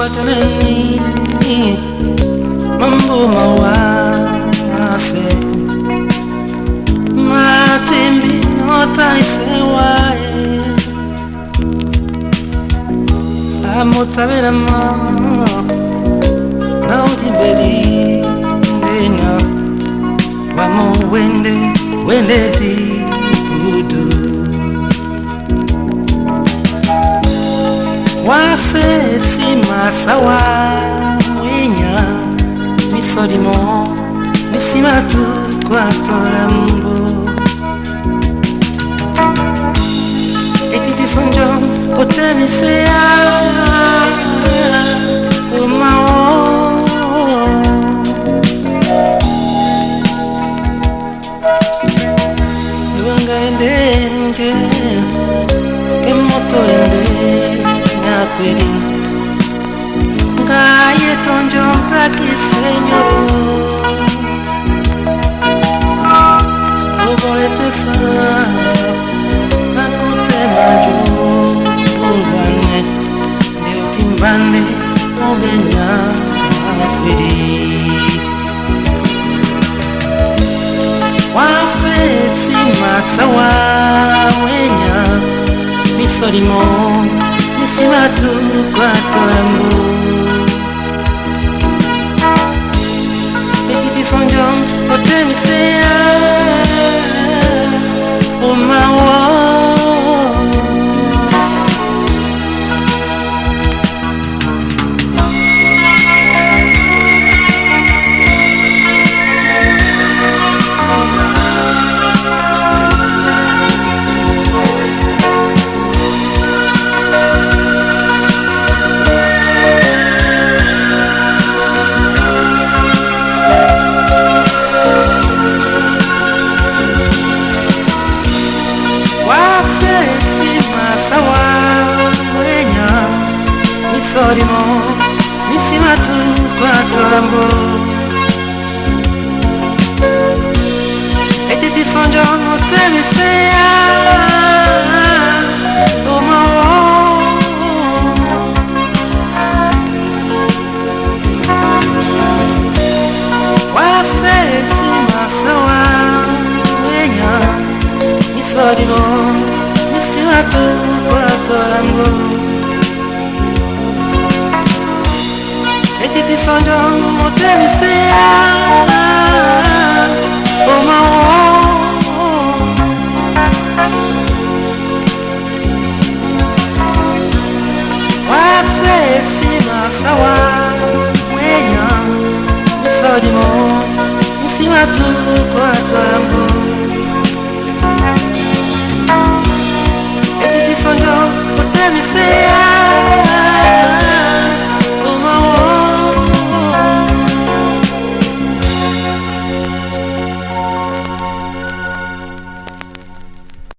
watanani mambo mawase matembi notaisewae amotabera ma naudiberi ndena wamo wende di udu wase si masawa mwenya misodimo misimatu kwa torambo etiti sonjo potemisea umao luangarendenge kemotoende nyakwiri ngaye tonjo mpaki señor oboletesa akutema jo ungwane ndio timbane obenya nyakwiri wase simatsawa wenya misorimo misimatu kwa torambo etiti sonjom otemisea umawo sorimo misimatu kwa torambo etiti sonjo motemisea umawo wase simasawa wenya misorimo misimatu kwa torambo etiti sonjo motemisea umawo wase simasawa wenya misodimo misimatu kwa torambo etiti sonjo motemisea